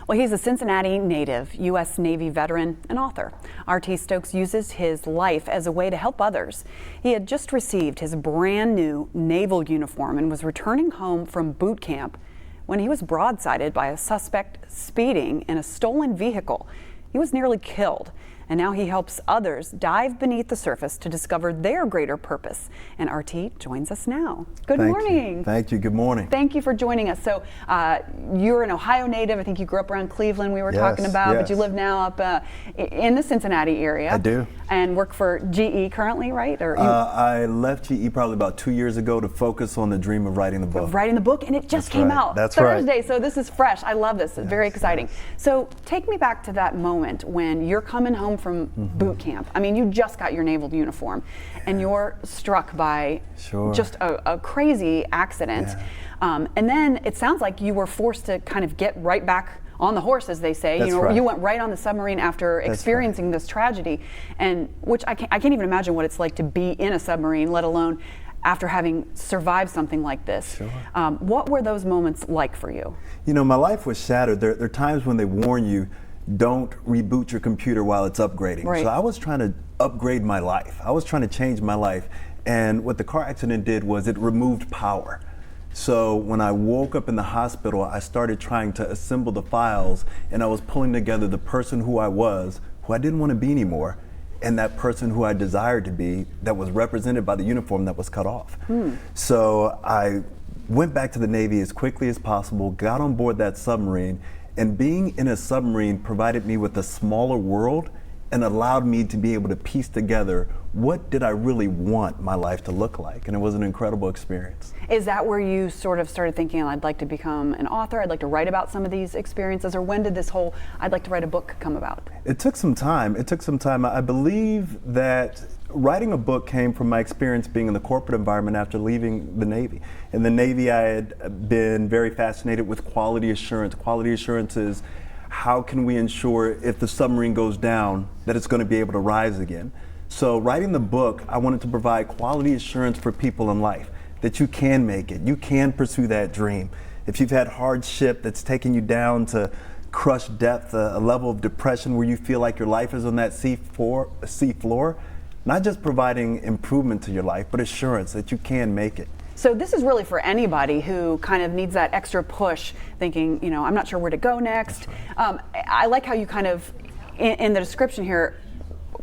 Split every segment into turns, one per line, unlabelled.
Well, he's a Cincinnati native, U.S. Navy veteran, and author. RT Stokes uses his life as a way to help others. He had just received his brand new naval uniform and was returning home from boot camp when he was broadsided by a suspect speeding in a stolen vehicle. He was nearly killed. And now he helps others dive beneath the surface to discover their greater purpose. And RT joins us now. Good morning.
Thank you. Good morning.
Thank you for joining us. So you're an Ohio native. I think you grew up around Cleveland, we were talking about, but you live now up in the Cincinnati area.
I do.
And work for GE currently, right? Or
I left GE probably about 2 years ago to focus on the dream of writing the book.
And it just came out Thursday, so this is fresh. I love this. It's very exciting. So take me back to that moment when you're coming home from boot camp. I mean, you just got your naval uniform and you're struck by just a crazy accident. And then it sounds like you were forced to kind of get right back on the horse, as they say. You went right on the submarine after experiencing this tragedy, and which I can't even imagine what it's like to be in a submarine, let alone after having survived something like this. What were those moments like for you?
You know, my life was shattered. There are times when they warn you, don't reboot your computer while it's upgrading. So I was trying to upgrade my life. I was trying to change my life. And what the car accident did was it removed power. So when I woke up in the hospital, I started trying to assemble the files, and I was pulling together the person who I was, who I didn't want to be anymore, and that person who I desired to be, that was represented by the uniform that was cut off. So I went back to the Navy as quickly as possible, got on board that submarine, and being in a submarine provided me with a smaller world and allowed me to be able to piece together what did I really want my life to look like. And it was an incredible experience.
Is that where you sort of started thinking, I'd like to become an author, I'd like to write about some of these experiences, or when did this whole I'd like to write a book come about?
It took some time. I believe that writing a book came from my experience being in the corporate environment after leaving the Navy. In the Navy, I had been very fascinated with quality assurance. Quality assurance is how can we ensure if the submarine goes down that it's going to be able to rise again. So writing the book, I wanted to provide quality assurance for people in life, that you can make it, you can pursue that dream. If you've had hardship that's taken you down to crushed depth, a level of depression where you feel like your life is on that sea floor, not just providing improvement to your life, but assurance that you can make it.
So this is really for anybody who kind of needs that extra push, thinking, you know, I'm not sure where to go next. I like how you kind of, in the description here,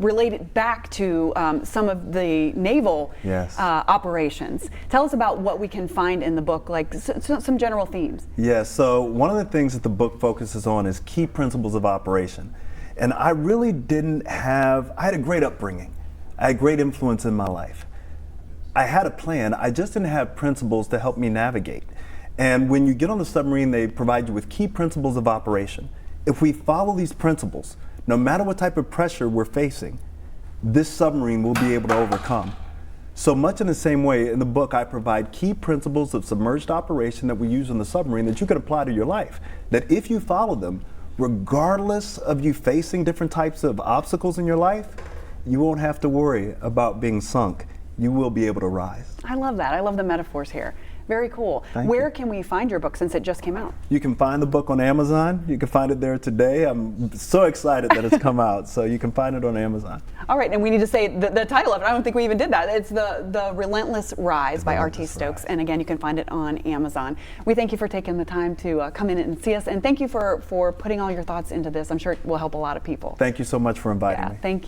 relate it back to some of the naval operations. Tell us about what we can find in the book, like some general themes.
So one of the things that the book focuses on is key principles of operation. And I really I had a great upbringing. I had great influence in my life. I had a plan, I just didn't have principles to help me navigate. And when you get on the submarine, they provide you with key principles of operation. If we follow these principles, no matter what type of pressure we're facing, this submarine will be able to overcome. So much in the same way, in the book, I provide key principles of submerged operation that we use on the submarine that you can apply to your life. That if you follow them, regardless of you facing different types of obstacles in your life, you won't have to worry about being sunk. You will be able to rise.
I love that. I love the metaphors here. Very cool. Where can we find your book since it just came out? You
can find the book on Amazon. You can find it there today. I'm so excited that it's come out. So you can find it on Amazon.
All right, and we need to say the title of it. I don't think we even did that. It's the Relentless Rise by RT Stokes. And again, you can find it on Amazon. We thank you for taking the time to come in and see us. And thank you for putting all your thoughts into this. I'm sure it will help a lot of people.
Thank you so much for inviting me.
Thank you.